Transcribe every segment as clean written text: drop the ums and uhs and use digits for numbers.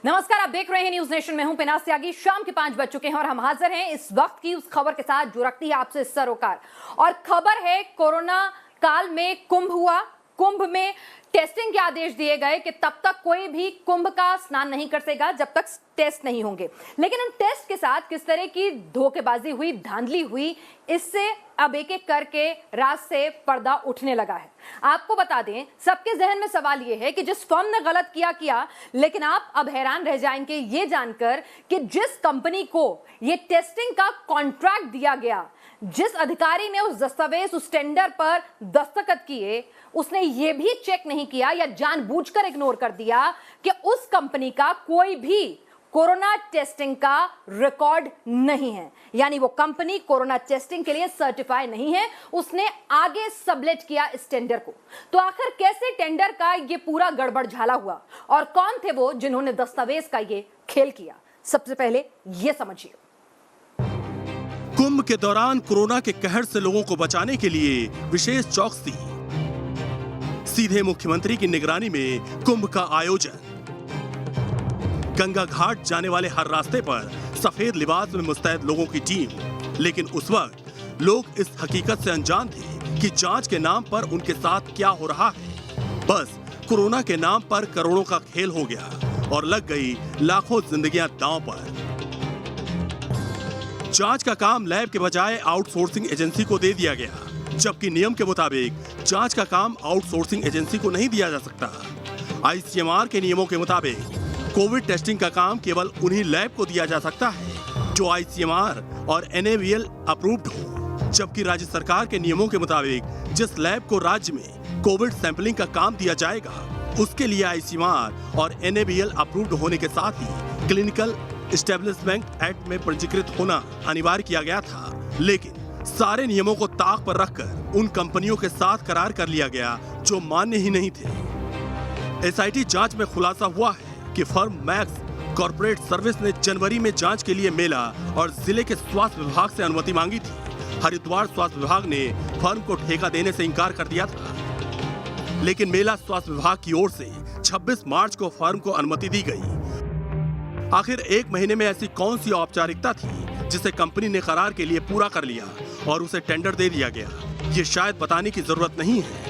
नमस्कार, आप देख रहे हैं न्यूज नेशन। में हूं पिनास त्यागी। शाम के 5 बज चुके हैं और हम हाजिर हैं इस वक्त की उस खबर के साथ जो रखती है आपसे सरोकार। और खबर है, कोरोना काल में कुंभ हुआ। कुंभ में टेस्टिंग के आदेश दिए गए कि तब तक कोई भी कुंभ का स्नान नहीं कर सकेगा जब तक टेस्ट नहीं होंगे। लेकिन उन टेस्ट के साथ किस तरह की धोखेबाजी हुई, धांधली हुई, इससे अब एक एक करके राज से पर्दा उठने लगा है। आपको बता दें, सबके जहन में सवाल यह है कि जिस फर्म ने गलत किया, लेकिन आप अब हैरान रह जाएंगे ये जानकर कि जिस कंपनी को ये टेस्टिंग का कॉन्ट्रैक्ट दिया गया, जिस अधिकारी ने उस दस्तावेज, उस टेंडर पर दस्तखत किए, उसने ये भी चेक नहीं किया या जानबूझकर इग्नोर कर दिया कि उस कंपनी का कोई भी कोरोना टेस्टिंग का रिकॉर्ड नहीं है। यानी वो कंपनी कोरोना टेस्टिंग के लिए सर्टिफाई नहीं है। उसने आगे सबलेट किया इस टेंडर को। तो आखिर कैसे टेंडर का ये पूरा गड़बड़ झाला हुआ और कौन थे वो जिन्होंने दस्तावेज का ये खेल किया, सबसे पहले ये समझिए। कुंभ के दौरान कोरोना के कहर से लोगों को बचाने के लिए विशेष चौकसी। सीधे मुख्यमंत्री की निगरानी में कुंभ का आयोजन। गंगा घाट जाने वाले हर रास्ते पर सफेद लिबास में मुस्तैद लोगों की टीम। लेकिन उस वक्त लोग इस हकीकत से अनजान थे कि जांच के नाम पर उनके साथ क्या हो रहा है। बस कोरोना के नाम पर करोड़ों का खेल हो गया और लग गई लाखों जिंदगियां दांव पर। जांच का काम लैब के बजाय आउटसोर्सिंग एजेंसी को दे दिया गया, जबकि नियम के मुताबिक जांच का काम आउटसोर्सिंग एजेंसी को नहीं दिया जा सकता। आईसीएमआर के नियमों के मुताबिक कोविड टेस्टिंग का काम केवल उन्हीं लैब को दिया जा सकता है जो आईसीएमआर और एनएबीएल अप्रूव्ड हो, जबकि राज्य सरकार के नियमों के मुताबिक जिस लैब को राज्य में कोविड सैंपलिंग का काम दिया जाएगा, उसके लिए आईसीएमआर और एनएबीएल अप्रूव्ड होने के साथ ही क्लिनिकल एस्टेब्लिशमेंट एक्ट में पंजीकृत होना अनिवार्य किया गया था। लेकिन सारे नियमों को ताक पर रखकर उन कंपनियों के साथ करार कर लिया गया जो मान्य ही नहीं थे। एसआईटी जांच में खुलासा हुआ है कि फर्म मैक्स कॉर्पोरेट सर्विस ने जनवरी में जांच के लिए मेला और जिले के स्वास्थ्य विभाग से अनुमति मांगी थी। हरिद्वार स्वास्थ्य विभाग ने फर्म को ठेका देने से इनकार कर दिया था, लेकिन मेला स्वास्थ्य विभाग की ओर से 26 मार्च को फर्म को अनुमति दी गई। आखिर एक महीने में ऐसी कौन सी औपचारिकता थी जिसे कंपनी ने करार के लिए पूरा कर लिया और उसे टेंडर दे दिया गया? ये शायद बताने की जरूरत नहीं है।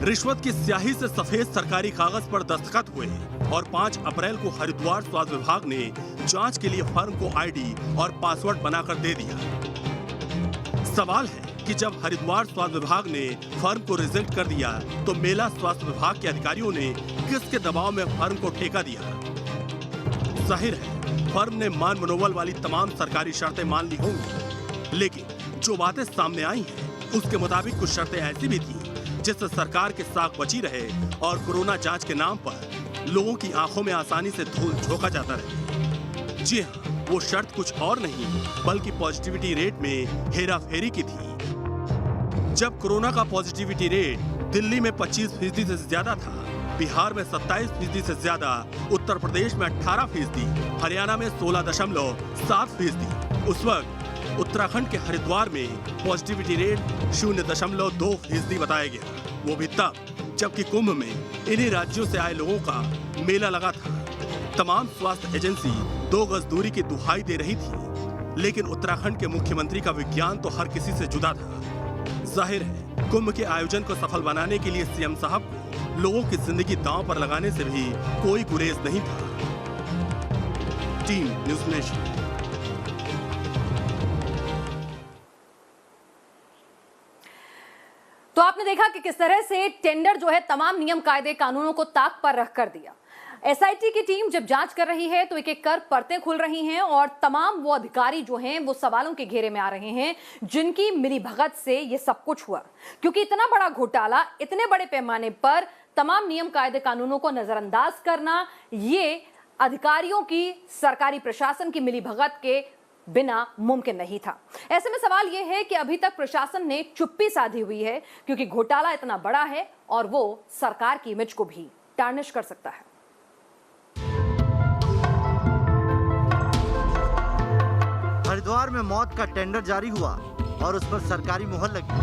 रिश्वत की स्याही से सफेद सरकारी कागज पर दस्तखत हुए और 5 अप्रैल को हरिद्वार स्वास्थ्य विभाग ने जांच के लिए फर्म को आईडी और पासवर्ड बनाकर दे दिया। सवाल है कि जब हरिद्वार स्वास्थ्य विभाग ने फर्म को रिजेक्ट कर दिया तो मेला स्वास्थ्य विभाग के अधिकारियों ने किसके दबाव में फर्म को ठेका दिया? जाहिर है फर्म ने मान मनोबल वाली तमाम सरकारी शर्तें मान ली होंगी, लेकिन जो बातें सामने आई हैं उसके मुताबिक कुछ शर्तें ऐसी भी थी जिससे सरकार के साख बची रहे और कोरोना जांच के नाम पर लोगों की आंखों में आसानी से धूल झोंका जाता रहे। जी हाँ, वो शर्त कुछ और नहीं बल्कि पॉजिटिविटी रेट में हेराफेरी की थी। जब कोरोना का पॉजिटिविटी रेट दिल्ली में 25% से ज्यादा था, बिहार में 27% से ज्यादा, उत्तर प्रदेश में 18%, हरियाणा में 16.7%, उस वक्त उत्तराखंड के हरिद्वार में पॉजिटिविटी रेट 0.2% बताया गया। वो भी तब जबकि कुंभ में इन्हीं राज्यों से आए लोगों का मेला लगा था। तमाम स्वास्थ्य एजेंसी 2 गज दूरी की दुहाई दे रही थी, लेकिन उत्तराखंड के मुख्यमंत्री का विज्ञान तो हर किसी से जुदा था। जाहिर है कुंभ के आयोजन को सफल बनाने के लिए सीएम साहब को लोगों की जिंदगी दांव पर लगाने से भी कोई गुरेज नहीं था। Team news nation. तो आपने देखा कि किस तरह से टेंडर जो है तमाम नियम, कायदे, कानूनों को ताक पर रख कर दिया। एसआईटी की टीम जब जांच कर रही है तो एक एक कर परतें खुल रही हैं और तमाम वो अधिकारी जो हैं वो सवालों के घेरे में आ रहे हैं जिनकी मिलीभगत से ये सब कुछ हुआ। क्योंकि इतना बड़ा घोटाला, इतने बड़े पैमाने पर तमाम नियम, कायदे, कानूनों को नजरअंदाज करना, ये अधिकारियों की, सरकारी प्रशासन की मिलीभगत के बिना मुमकिन नहीं था। ऐसे में सवाल यह है कि अभी तक प्रशासन ने चुप्पी साधी हुई है क्योंकि घोटाला इतना बड़ा है और वो सरकार की इमेज को भी टार्निश कर सकता है। हरिद्वार में मौत का टेंडर जारी हुआ और उस पर सरकारी मुहर लगी।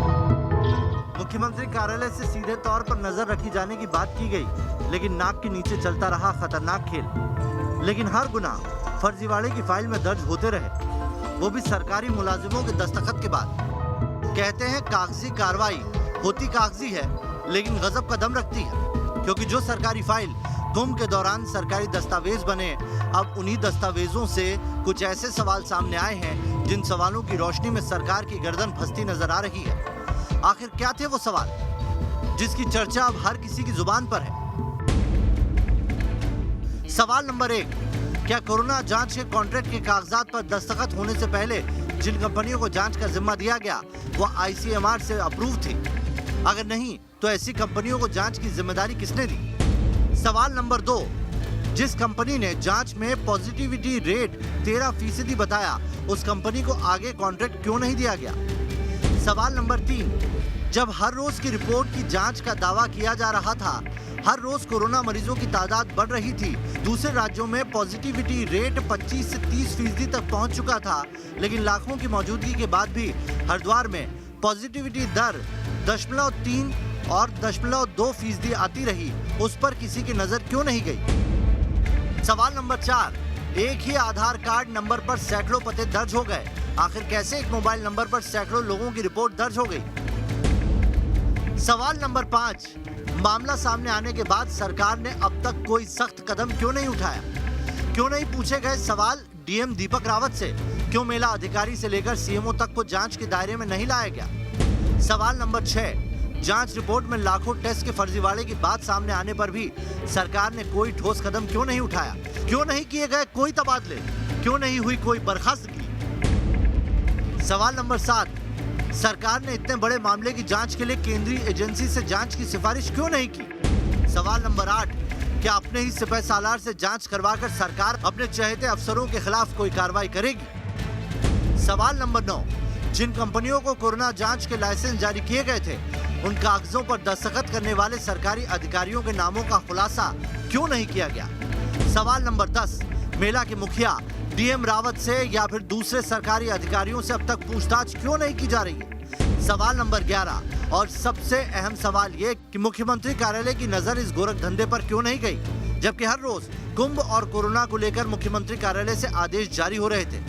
मुख्यमंत्री कार्यालय से सीधे तौर पर नजर रखी जाने की बात की गई, लेकिन नाक के नीचे चलता रहा खतरनाक खेल। लेकिन हर गुनाह फर्जीवाड़े की फाइल में दर्ज होते रहे, वो भी सरकारी मुलाजिमों के दस्तखत के बाद। कहते हैं कागजी कार्रवाई होती कागजी है, लेकिन गजब का दम रखती है, क्योंकि जो सरकारी फाइल कुंभ के दौरान सरकारी दस्तावेज बने, अब उन्हीं दस्तावेजों से कुछ ऐसे सवाल सामने आए हैं जिन सवालों की रोशनी में सरकार की गर्दन फंसती नजर आ रही है। आखिर क्या थे वो सवाल जिसकी चर्चा अब हर किसी की जुबान पर है? सवाल नंबर 1, क्या कोरोना जांच के कॉन्ट्रैक्ट के कागजात पर दस्तखत होने से पहले जिन कंपनियों को जांच का जिम्मा दिया गया वो ICMR से अप्रूव थी? अगर नहीं तो ऐसी कंपनियों को जांच की जिम्मेदारी किसने दी? सवाल नंबर 2, जिस कंपनी ने जांच में पॉजिटिविटी रेट 13% बताया, उस कंपनी को आगे कॉन्ट्रैक्ट क्यों नहीं दिया गया? सवाल नंबर 3, जब हर रोज की रिपोर्ट की जांच का दावा किया जा रहा था, हर रोज कोरोना मरीजों की तादाद बढ़ रही थी, दूसरे राज्यों में पॉजिटिविटी रेट 25 से 30% तक पहुंच चुका था, लेकिन लाखों की मौजूदगी के बाद भी हरिद्वार में पॉजिटिविटी दर 0.3 और 0.2% आती रही, उस पर किसी की नजर क्यों नहीं गई? सवाल नंबर 4, एक ही आधार कार्ड नंबर पर सैकड़ों पते दर्ज हो गए, आखिर कैसे एक मोबाइल नंबर पर सैकड़ों लोगों की रिपोर्ट दर्ज हो गई? सवाल नंबर 5, मामला सामने आने के बाद सरकार ने अब तक कोई सख्त कदम क्यों नहीं उठाया? क्यों नहीं पूछे गए सवाल DM दीपक रावत से? क्यों मेला अधिकारी से लेकर CMO तक को जांच के दायरे में नहीं लाया गया? सवाल नंबर 6, जांच रिपोर्ट में लाखों टेस्ट के फर्जीवाड़े की बात सामने आने पर भी सरकार ने कोई ठोस कदम क्यों नहीं उठाया? क्यों नहीं किए गए कोई तबादले? क्यों नहीं हुई कोई बर्खास्तगी? सवाल नंबर 7, सरकार ने इतने बड़े मामले की जांच के लिए केंद्रीय एजेंसी से जांच की सिफारिश क्यों नहीं की? सवाल नंबर 8, क्या अपने ही सिपह सालार से जांच करवाकर सरकार अपने चहेते अफसरों के खिलाफ कोई कार्रवाई करेगी? सवाल नंबर 9, जिन कंपनियों को कोरोना जांच के लाइसेंस जारी किए गए थे, उन कागजों पर दस्तखत करने वाले सरकारी अधिकारियों के नामों का खुलासा क्यों नहीं किया गया? सवाल नंबर 10, मेला के मुखिया DM रावत से या फिर दूसरे सरकारी अधिकारियों से अब तक पूछताछ क्यों नहीं की जा रही है? सवाल नंबर 11, और सबसे अहम सवाल ये कि मुख्यमंत्री कार्यालय की नजर इस गोरख धंधे पर क्यों नहीं गई, जबकि हर रोज कुंभ और कोरोना को लेकर मुख्यमंत्री कार्यालय से आदेश जारी हो रहे थे।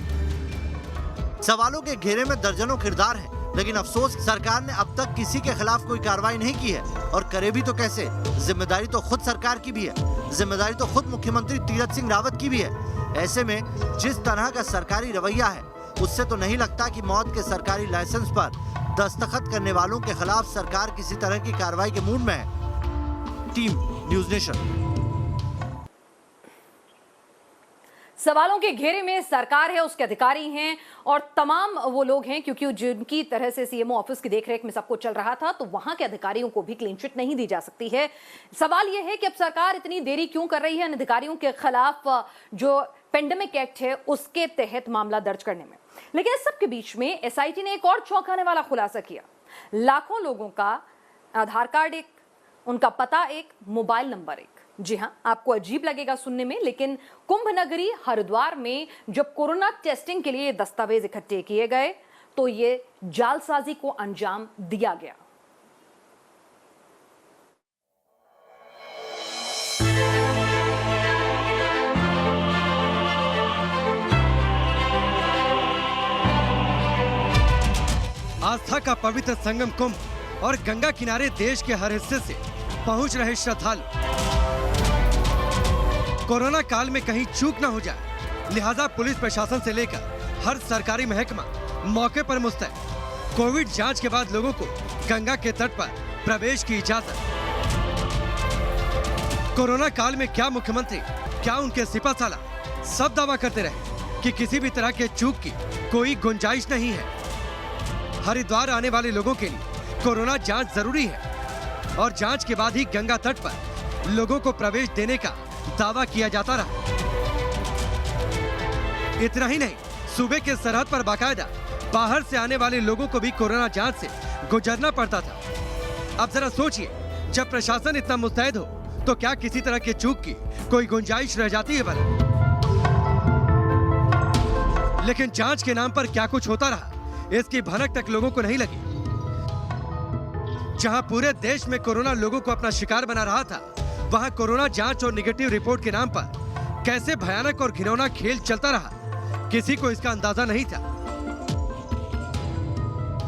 सवालों के घेरे में दर्जनों किरदार हैं, लेकिन अफसोस सरकार ने अब तक किसी के खिलाफ कोई कार्रवाई नहीं की है, और करे भी तो कैसे? जिम्मेदारी तो खुद सरकार की भी है, जिम्मेदारी तो खुद मुख्यमंत्री तीरथ सिंह रावत की भी है। ऐसे में जिस तरह का सरकारी रवैया है, उससे तो नहीं लगता कि मौत के सरकारी लाइसेंस पर दस्तखत करने वालों के खिलाफ सरकार किसी तरह की कार्रवाई के मूड में है। Team news nation. सवालों के घेरे में सरकार है, उसके अधिकारी हैं और तमाम वो लोग हैं, क्योंकि जिनकी तरह से CMO ऑफिस की देखरेख में सब कुछ चल रहा था, तो वहां के अधिकारियों को भी क्लीन चिट नहीं दी जा सकती है। सवाल यह है कि अब सरकार इतनी देरी क्यों कर रही है इन अधिकारियों के खिलाफ जो पेंडेमिक एक्ट है उसके तहत मामला दर्ज करने में। लेकिन इस सब के बीच में SIT ने एक और चौंकाने वाला खुलासा किया। लाखों लोगों का आधार कार्ड एक, उनका पता एक, मोबाइल नंबर एक। जी हां, आपको अजीब लगेगा सुनने में, लेकिन कुंभ नगरी हरिद्वार में जब कोरोना टेस्टिंग के लिए दस्तावेज इकट्ठे किए गए तो ये जालसाजी को अंजाम दिया गया। आस्था का पवित्र संगम कुंभ और गंगा किनारे देश के हर हिस्से से पहुंच रहे श्रद्धालु। कोरोना काल में कहीं चूक न हो जाए, लिहाजा पुलिस प्रशासन से लेकर हर सरकारी महकमा मौके पर मुस्तैद। कोविड जांच के बाद लोगों को गंगा के तट पर प्रवेश की इजाजत। कोरोना काल में क्या मुख्यमंत्री, क्या उनके सिपहसालार सब दावा करते रहे कि किसी भी तरह के चूक की कोई गुंजाइश नहीं है। हरिद्वार आने वाले लोगों के लिए कोरोना जांच जरूरी है और जांच के बाद ही गंगा तट पर लोगों को प्रवेश देने का दावा किया जाता रहा। इतना ही नहीं, सूबे के सरहद पर बाकायदा बाहर से आने वाले लोगों को भी कोरोना जांच से गुजरना पड़ता था। अब जरा सोचिए, जब प्रशासन इतना मुस्तैद हो तो क्या किसी तरह के चूक की कोई गुंजाइश रह जाती है भला? लेकिन जांच के नाम पर क्या कुछ होता रहा, इसकी भनक तक लोगों को नहीं लगी। जहां पूरे देश में कोरोना लोगों को अपना शिकार बना रहा था, वहां कोरोना जांच और नेगेटिव रिपोर्ट के नाम पर कैसे भयानक और घिनौना खेल चलता रहा, किसी को इसका अंदाजा नहीं था।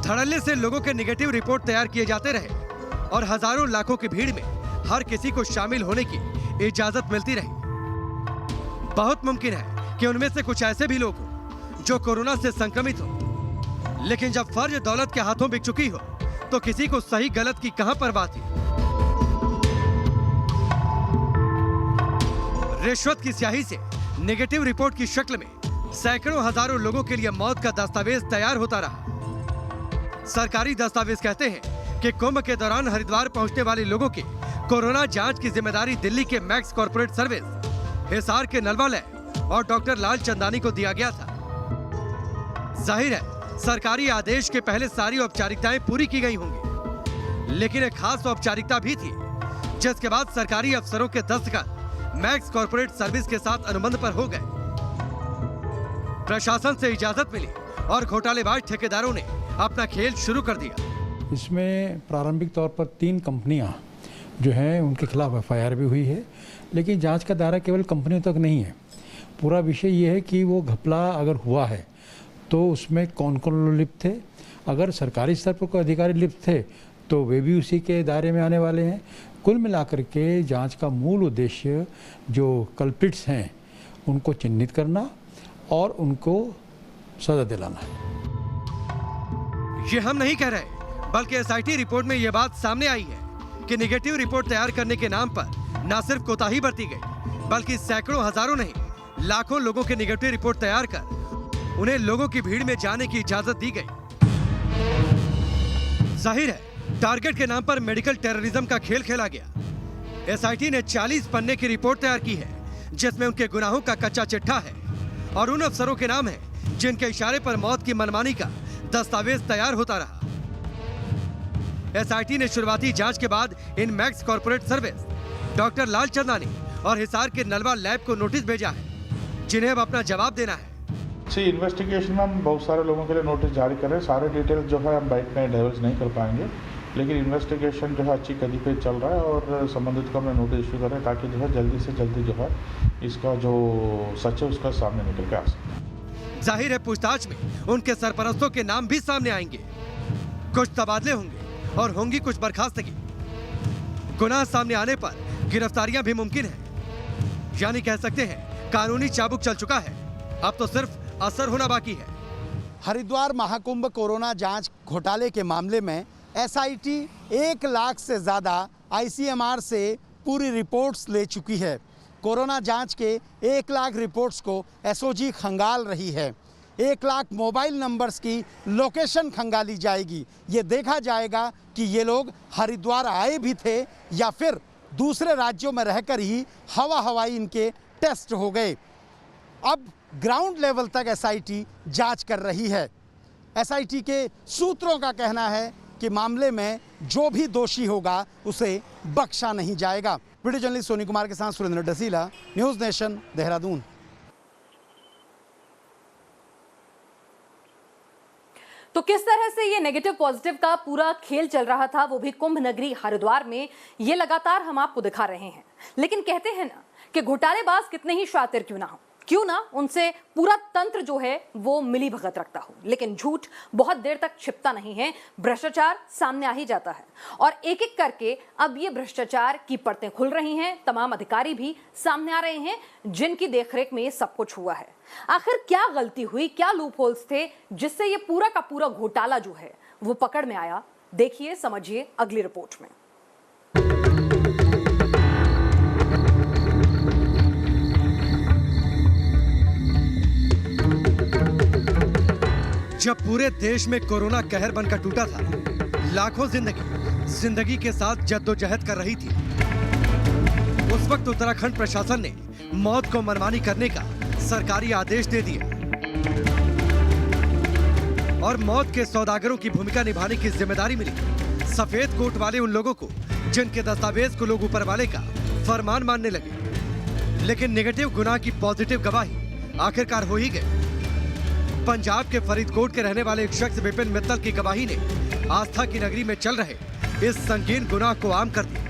धड़ल्ले से लोगों के नेगेटिव रिपोर्ट तैयार किए जाते रहे और हजारों लाखों की भीड़ में हर किसी को शामिल होने की इजाजत मिलती रही। बहुत मुमकिन है कि उनमें से कुछ ऐसे भी लोग हों जो कोरोना से संक्रमित हो, लेकिन जब फर्ज दौलत के हाथों बिक चुकी हो तो किसी को सही गलत की कहां परवाह थी। रिश्वत की स्याही से नेगेटिव रिपोर्ट की शक्ल में सैकड़ों हजारों लोगों के लिए मौत का दस्तावेज तैयार होता रहा। सरकारी दस्तावेज कहते हैं कि कुंभ के दौरान हरिद्वार पहुंचने वाले लोगों के कोरोना जांच की जिम्मेदारी दिल्ली के मैक्स कॉर्पोरेट सर्विस, हिसार के नलवा लैब और डॉक्टर लाल चंदानी को दिया गया था। जाहिर है सरकारी आदेश के पहले सारी औपचारिकताएं पूरी की गई होंगी, लेकिन एक खास औपचारिकता भी थी जिसके बाद सरकारी अफसरों के दस्तखत मैक्स कॉर्पोरेट सर्विस के साथ अनुबंध पर हो गए। प्रशासन से इजाजत मिली और घोटालेबाज ठेकेदारों ने अपना खेल शुरू कर दिया। इसमें प्रारंभिक तौर पर 3 कंपनियां जो हैं उनके खिलाफ एफआईआर भी हुई है, लेकिन जांच का दायरा केवल कंपनियों तक नहीं है। पूरा विषय ये है कि वो घपला अगर हुआ है तो उसमें कौन कौन लोग लिप्त थे। अगर सरकारी स्तर पर कोई अधिकारी लिप्त थे तो वे भी उसी के दायरे में आने वाले हैं। कुल मिलाकर के जांच का मूल उद्देश्य जो कल्प्रिट्स हैं उनको चिन्हित करना और उनको सजा दिलाना है। ये हम नहीं कह रहे, बल्कि एसआईटी रिपोर्ट में ये बात सामने आई है कि नेगेटिव रिपोर्ट तैयार करने के नाम पर न सिर्फ कोताही बरती गई, बल्कि सैकड़ों हजारों नहीं लाखों लोगों के नेगेटिव रिपोर्ट तैयार कर उन्हें लोगों की भीड़ में जाने की इजाजत दी गई। जाहिर है टारगेट के नाम पर मेडिकल टेररिज्म का खेल खेला गया। एसआईटी ने 40 पन्ने की रिपोर्ट तैयार की है जिसमें उनके गुनाहों का कच्चा चिट्ठा है और उन अफसरों के नाम है जिनके इशारे पर मौत की मनमानी का दस्तावेज तैयार होता रहा। एसआईटी ने शुरुआती जांच के बाद इन मैक्स कॉर्पोरेट सर्विस, डॉक्टर लाल चंदानी और हिसार के नलवा लैब को नोटिस भेजा है, जिन्हें अब अपना जवाब देना है। इन्वेस्टिगेशन में हम बहुत सारे लोगों के लिए नोटिस जारी कर रहे हैं। सारे डिटेल्स जो है हम बाइक में डिवेल्स नहीं कर पाएंगे, लेकिन इन्वेस्टिगेशन जो है अच्छी गति पे चल रहा है और संबंधित को हमने नोटिस इशू कर रहे हैं ताकि जो है जल्दी से जल्दी जो है इसका जो सच है उसका सामने निकल के आ सके। जाहिर है पूछताछ में उनके सरपरस्तों के नाम भी सामने आएंगे, कुछ तबादले होंगे और होंगी कुछ बर्खास्तगी। गुनाह सामने आने पर गिरफ्तारियां भी मुमकिन है, यानी कह सकते हैं कानूनी चाबुक चल चुका है, अब तो सिर्फ असर होना बाकी है। हरिद्वार महाकुंभ कोरोना जांच घोटाले के मामले में एसआईटी 1 लाख से ज़्यादा आईसीएमआर से पूरी रिपोर्ट्स ले चुकी है। कोरोना जांच के 1 लाख रिपोर्ट्स को एसओजी खंगाल रही है। 1 लाख मोबाइल नंबर्स की लोकेशन खंगाली जाएगी। ये देखा जाएगा कि ये लोग हरिद्वार आए भी थे या फिर दूसरे राज्यों में रहकर ही हवाई इनके टेस्ट हो गए। अब ग्राउंड लेवल तक एसआईटी जांच कर रही है। एसआईटी के सूत्रों का कहना है कि मामले में जो भी दोषी होगा उसे बख्शा नहीं जाएगा। वीडियो जर्नलिस्ट सोनी कुमार के साथ सुरेंद्र डसीला, न्यूज़ नेशन, देहरादून। तो किस तरह से ये नेगेटिव पॉजिटिव का पूरा खेल चल रहा था, वो भी कुंभ नगरी हरिद्वार में, ये लगातार हम आपको दिखा रहे हैं। लेकिन कहते हैं ना कि घोटालेबाज कितने ही शातिर क्यों ना उनसे पूरा तंत्र जो है वो मिली भगत रखता हो, लेकिन झूठ बहुत देर तक छिपता नहीं है, भ्रष्टाचार सामने आ ही जाता है। और एक एक करके अब ये भ्रष्टाचार की परतें खुल रही हैं, तमाम अधिकारी भी सामने आ रहे हैं जिनकी देखरेख में ये सब कुछ हुआ है। आखिर क्या गलती हुई, क्या लूपहोल्स थे जिससे ये पूरा का पूरा घोटाला जो है वो पकड़ में आया? देखिए, समझिए अगली रिपोर्ट में। जब पूरे देश में कोरोना कहर बनकर टूटा था, लाखों जिंदगी के साथ जद्दोजहद कर रही थी, उस वक्त उत्तराखंड प्रशासन ने मौत को मनमानी करने का सरकारी आदेश दे दिया और मौत के सौदागरों की भूमिका निभाने की जिम्मेदारी मिली सफेद कोट वाले उन लोगों को जिनके दस्तावेज को लोग ऊपर वाले का फरमान मानने लगे। लेकिन नेगेटिव गुनाह की पॉजिटिव गवाही आखिरकार हो ही गई। पंजाब के फरीदकोट के रहने वाले एक शख्स विपिन मित्तल की गवाही ने आस्था की नगरी में चल रहे इस संगीन गुनाह को आम कर दिया।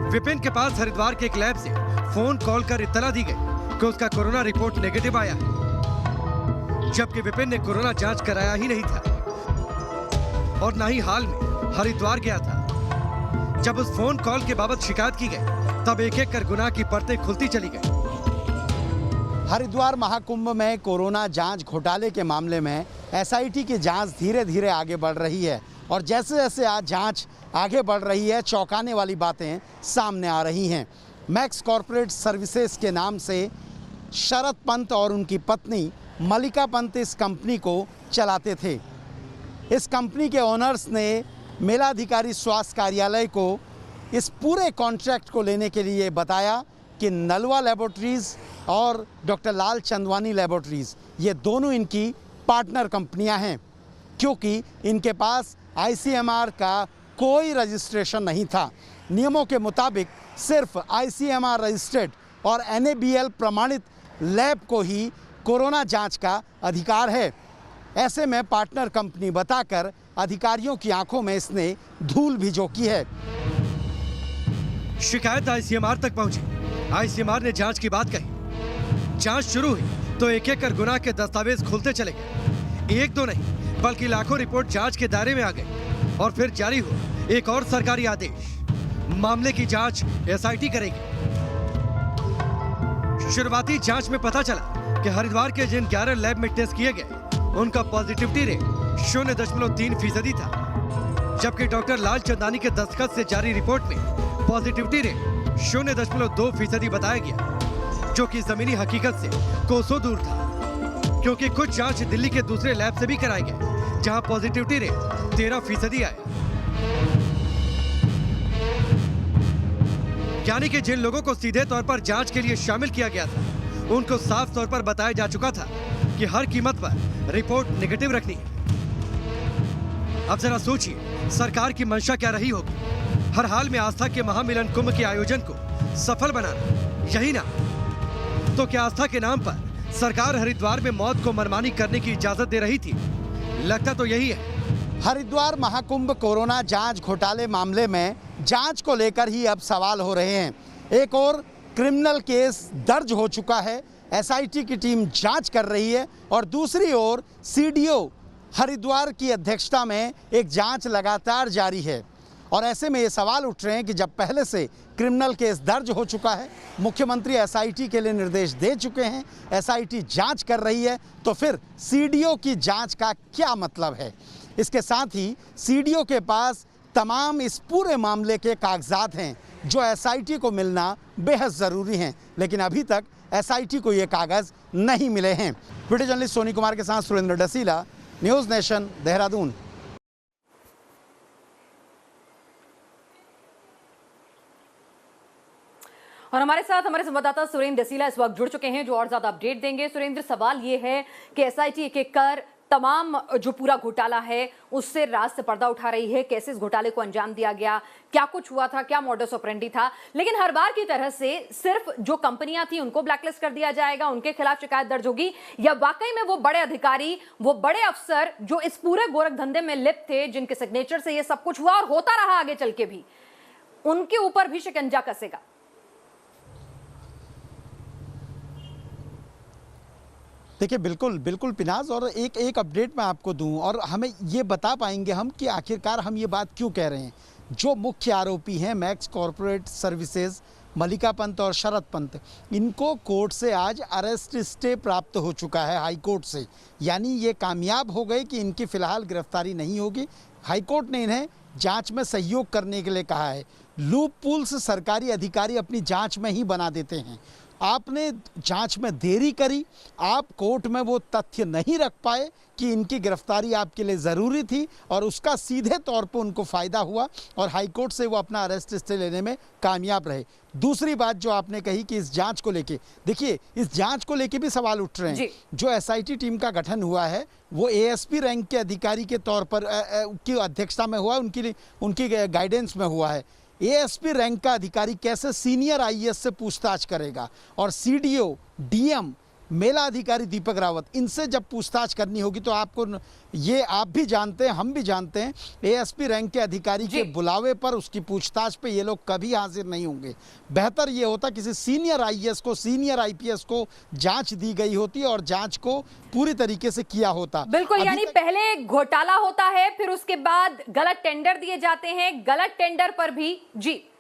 विपिन के पास हरिद्वार के एक लैब से फोन कॉल कर इत्तला दी गई कि उसका कोरोना रिपोर्ट नेगेटिव आया है, जबकि विपिन ने कोरोना जांच कराया ही नहीं था और न ही हाल में हरिद्वार गया था। जब उस फोन कॉल के बाबत शिकायत की गई, तब एक एक कर गुनाह की परतें खुलती चली गई। हरिद्वार महाकुंभ में कोरोना जांच घोटाले के मामले में एसआईटी की जांच धीरे धीरे आगे बढ़ रही है और जैसे जैसे आज जांच आगे बढ़ रही है, चौंकाने वाली बातें सामने आ रही हैं। मैक्स कॉर्पोरेट सर्विसेज के नाम से शरद पंत और उनकी पत्नी मलिका पंत इस कंपनी को चलाते थे। इस कंपनी के ओनर्स ने मेलाधिकारी स्वास्थ्य कार्यालय को इस पूरे कॉन्ट्रैक्ट को लेने के लिए बताया कि नलवा लैबोरेटरीज़ और डॉक्टर लाल चंदवानी लैबोरेटरीज़ ये दोनों इनकी पार्टनर कंपनियां हैं, क्योंकि इनके पास आईसीएमआर का कोई रजिस्ट्रेशन नहीं था। नियमों के मुताबिक सिर्फ आईसीएमआर रजिस्टर्ड और एनएबीएल प्रमाणित लैब को ही कोरोना जांच का अधिकार है। ऐसे में पार्टनर कंपनी बताकर अधिकारियों की आंखों में इसने धूल भी झोंकी है। शिकायत आईसीएमआर तक पहुंची। आईसीएमआर ने जांच की बात कही। जांच शुरू हुई तो एक एक कर गुनाह के दस्तावेज खुलते चले गए। एक दो नहीं बल्कि लाखों रिपोर्ट जांच के दायरे में आ गई और फिर जारी हुआ एक और सरकारी आदेश। मामले की जांच एसआईटी करेगी। शुरुआती जांच में पता चला कि हरिद्वार के जिन 11 लैब में टेस्ट किए गए उनका पॉजिटिविटी रेट 0.3% था, जबकि डॉक्टर लाल चंदानी के दस्तखत से जारी रिपोर्ट में पॉजिटिविटी रेट 0.2% बताया गया, जो कि जमीनी हकीकत से कोसों दूर था, क्योंकि कुछ जांच दिल्ली के दूसरे लैब से भी कराए गए जहां पॉजिटिविटी रेट 13% आया। यानी कि जिन लोगों को सीधे तौर पर जांच के लिए शामिल किया गया था, उनको साफ तौर पर बताया जा चुका था कि हर कीमत पर रिपोर्ट नेगेटिव रखनी है। अब जरा सोचिए सरकार की मंशा क्या रही होगी। हर हाल में आस्था के महामिलन कुंभ के आयोजन को सफल बनाना, यही ना? तो क्या आस्था के नाम पर सरकार हरिद्वार में मौत को मनमानी करने की इजाजत दे रही थी? लगता तो यही है। हरिद्वार महाकुंभ कोरोना जांच घोटाले मामले में जांच को लेकर ही अब सवाल हो रहे हैं। एक और क्रिमिनल केस दर्ज हो चुका है, एसआईटी की टीम जांच कर रही है, और दूसरी ओर सीडीओ हरिद्वार की अध्यक्षता में एक जांच लगातार जारी है। और ऐसे में ये सवाल उठ रहे हैं कि जब पहले से क्रिमिनल केस दर्ज हो चुका है, मुख्यमंत्री एसआईटी के लिए निर्देश दे चुके हैं, एसआईटी जांच कर रही है, तो फिर सीडीओ की जांच का क्या मतलब है? इसके साथ ही सीडीओ के पास तमाम इस पूरे मामले के कागजात हैं जो एसआईटी को मिलना बेहद ज़रूरी हैं, लेकिन अभी तक एसआईटी को ये कागज़ नहीं मिले हैं। वीडियो जर्नलिस्ट सोनी कुमार के साथ सुरेंद्र डसीला, न्यूज़ नेशन, देहरादून। और हमारे साथ हमारे संवाददाता सुरेंद्र डसीला इस वक्त जुड़ चुके हैं, जो और ज्यादा अपडेट देंगे। सुरेंद्र, सवाल ये है कि एसआईटी एक एक कर तमाम जो पूरा घोटाला है उससे राज से पर्दा उठा रही है। कैसे इस घोटाले को अंजाम दिया गया, क्या कुछ हुआ था, क्या मॉडस ऑपरेंडी था, लेकिन हर बार की तरह से सिर्फ जो कंपनियां थी उनको ब्लैकलिस्ट कर दिया जाएगा, उनके खिलाफ शिकायत दर्ज होगी, या वाकई में वो बड़े अधिकारी, वो बड़े अफसर जो इस पूरे गोरख धंधे में लिप्त थे, जिनके सिग्नेचर से ये सब कुछ हुआ और होता रहा आगे चल के भी, उनके ऊपर भी शिकंजा कसेगा? देखिए, बिल्कुल बिल्कुल पिनाज, और एक अपडेट मैं आपको दूं और हमें ये बता पाएंगे हम कि आखिरकार हम ये बात क्यों कह रहे हैं। जो मुख्य आरोपी हैं मैक्स कॉर्पोरेट सर्विसेज, मलिका पंत और शरद पंत, इनको कोर्ट से आज अरेस्ट स्टे प्राप्त हो चुका है, हाई कोर्ट से। यानी ये कामयाब हो गए कि इनकी फ़िलहाल गिरफ्तारी नहीं होगी। हाई कोर्ट ने इन्हें जांच में सहयोग करने के लिए कहा है। लूप पुल्स सरकारी अधिकारी अपनी जांच में ही बना देते हैं। आपने जांच में देरी करी, आप कोर्ट में वो तथ्य नहीं रख पाए कि इनकी गिरफ्तारी आपके लिए ज़रूरी थी, और उसका सीधे तौर पर उनको फ़ायदा हुआ और हाई कोर्ट से वो अपना अरेस्ट स्टे लेने में कामयाब रहे। दूसरी बात जो आपने कही कि इस जांच को लेके, देखिए इस जांच को लेके भी सवाल उठ रहे हैं। जो एसआईटी टीम का गठन हुआ है वो एएसपी रैंक के अधिकारी के तौर पर की अध्यक्षता में हुआ, उनकी गाइडेंस में हुआ है। एएसपी रैंक का अधिकारी कैसे सीनियर आईएएस से पूछताछ करेगा, और सीडीओ, डीएम, मेला अधिकारी दीपक रावत, इनसे जब पूछताछ करनी होगी तो आपको ये आप भी जानते हैं, हम भी जानते हैं, एएसपी रैंक के अधिकारी के बुलावे पर उसकी पूछताछ पे ये लोग कभी हाजिर नहीं होंगे। बेहतर ये होता किसी सीनियर आईएएस को, सीनियर आईपीएस को जांच दी गई होती और जांच को पूरी तरीके से किया होता। बिल्कुल, यानी पहले घोटाला होता है, फिर उसके बाद गलत टेंडर दिए जाते हैं, गलत टेंडर पर भी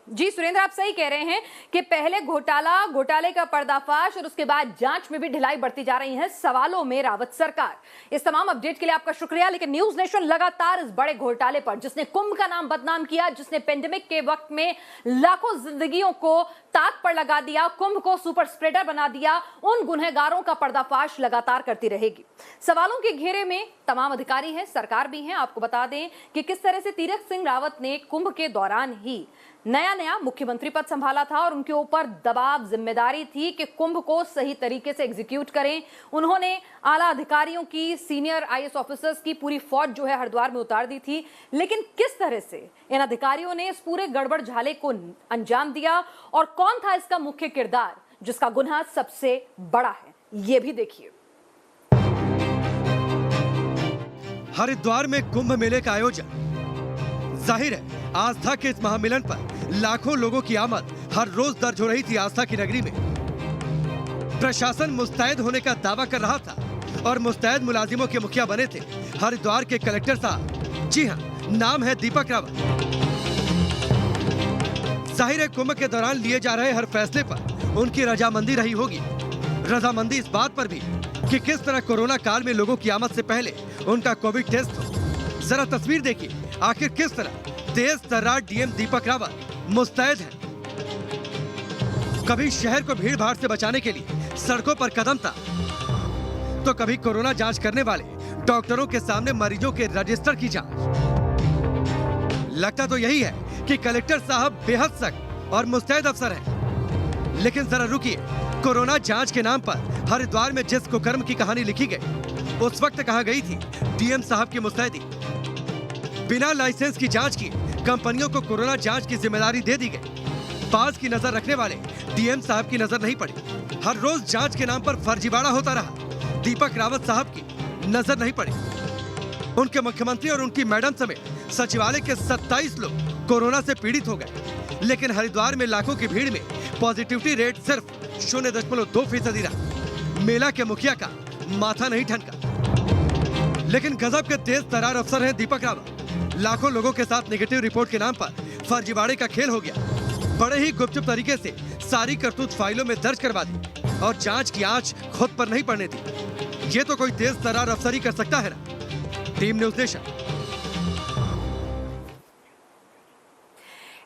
जी सुरेंद्र, आप सही कह रहे हैं कि पहले घोटाले का पर्दाफाश और उसके बाद जांच में भी ढिलाई बढ़ती जा रही है। सवालों में रावत सरकार। इस तमाम अपडेट के लिए आपका शुक्रिया। लेकिन न्यूज नेशन लगातार इस बड़े घोटाले पर, जिसने कुंभ का नाम बदनाम किया, जिसने पेंडेमिक के वक्त में लाखों जिंदगियों को ताक पर लगा दिया, कुंभ को सुपर स्प्रेडर बना दिया, उन गुनहगारों का पर्दाफाश लगातार करती रहेगी। सवालों के घेरे में तमाम अधिकारी हैं, सरकार भी है। आपको बता दें कि किस तरह से तीरथ सिंह रावत ने कुंभ के दौरान ही नया मुख्यमंत्री पद संभाला था और उनके ऊपर दबाव, जिम्मेदारी थी कि कुंभ को सही तरीके से एग्जीक्यूट करें। उन्होंने आला अधिकारियों की, सीनियर आईएएस ऑफिसर्स की पूरी फौज जो है हरिद्वार में उतार दी थी। लेकिन किस तरह से इन अधिकारियों ने इस पूरे गड़बड़ झाले को अंजाम दिया और कौन था इसका मुख्य किरदार जिसका गुनाह सबसे बड़ा है, ये भी देखिए। हरिद्वार में कुंभ मेले का आयोजन, जाहिर है आस्था के इस महामिलन पर लाखों लोगों की आमद हर रोज दर्ज हो रही थी। आस्था की नगरी में प्रशासन मुस्तैद होने का दावा कर रहा था और मुस्तैद मुलाजिमों के मुखिया बने थे हरिद्वार के कलेक्टर साहब। जी हां, नाम है दीपक रावत। जाहिर है कुंभ के दौरान लिए जा रहे हर फैसले पर उनकी रजामंदी रही होगी। रजामंदी इस बात पर भी कि किस तरह कोरोना काल में लोगों की आमद से पहले उनका कोविड टेस्ट हो। जरा तस्वीर देखिए, आखिर किस तरह तेज तर्रार डीएम दीपक रावत मुस्तैद है। कभी शहर को भीड़ भाड़ से बचाने के लिए सड़कों पर कदम था, तो कभी कोरोना जांच करने वाले डॉक्टरों के सामने मरीजों के रजिस्टर की जांच। लगता तो यही है कि कलेक्टर साहब बेहद सख्त और मुस्तैद अफसर हैं। लेकिन जरा रुकिए, कोरोना जांच के नाम पर हरिद्वार में जिस कुकर्म की कहानी लिखी गई, उस वक्त कहा गई थी डीएम साहब की मुस्तैदी। बिना लाइसेंस की जांच किए कंपनियों को कोरोना जांच की जिम्मेदारी दे दी गई। पास की नजर रखने वाले डीएम साहब की नजर नहीं पड़ी। हर रोज जांच के नाम पर फर्जीवाड़ा होता रहा। दीपक रावत साहब की नजर नहीं पड़ी। उनके मुख्यमंत्री और उनकी मैडम समेत सचिवालय के 27 लोग कोरोना से पीड़ित हो गए। लेकिन हरिद्वार में लाखों की भीड़ में पॉजिटिविटी रेट सिर्फ 0.2% रहा। मेला के मुखिया का माथा नहीं ठनका। लेकिन गजब के तेज तर्रार अफसर हैं दीपक रावत। लाखों लोगों के साथ नेगेटिव रिपोर्ट के नाम पर फर्जीवाड़े का खेल हो गया। बड़े ही गुपचुप तरीके से सारी करतूत फाइलों में दर्ज करवा दी और जांच की आंच खुद पर नहीं पड़ने दी। ये तो कोई तेज तर्रार अफसर ही कर सकता है ना। Team news nation.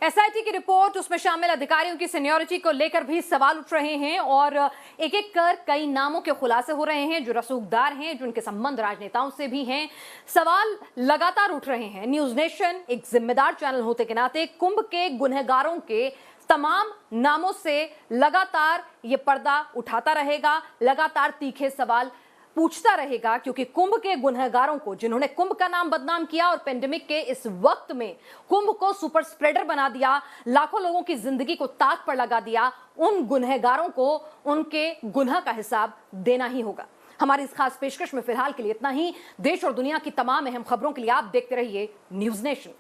एसआईटी की रिपोर्ट, उसमें शामिल अधिकारियों की सीनियरिटी को लेकर भी सवाल उठ रहे हैं और एक एक कर कई नामों के खुलासे हो रहे हैं जो रसूखदार हैं, जो उनके संबंध राजनेताओं से भी हैं। सवाल लगातार उठ रहे हैं। न्यूज नेशन एक जिम्मेदार चैनल होते के नाते कुंभ के गुनहगारों के तमाम नामों से लगातार ये पर्दा उठाता रहेगा, लगातार तीखे सवाल पूछता रहेगा, क्योंकि कुंभ के गुनहगारों को, जिन्होंने कुंभ का नाम बदनाम किया और पेंडेमिक के इस वक्त में कुंभ को सुपर स्प्रेडर बना दिया, लाखों लोगों की जिंदगी को ताक पर लगा दिया, उन गुनहगारों को उनके गुनाह का हिसाब देना ही होगा। हमारी इस खास पेशकश में फिलहाल के लिए इतना ही। देश और दुनिया की तमाम अहम खबरों के लिए आप देखते रहिए न्यूज नेशन।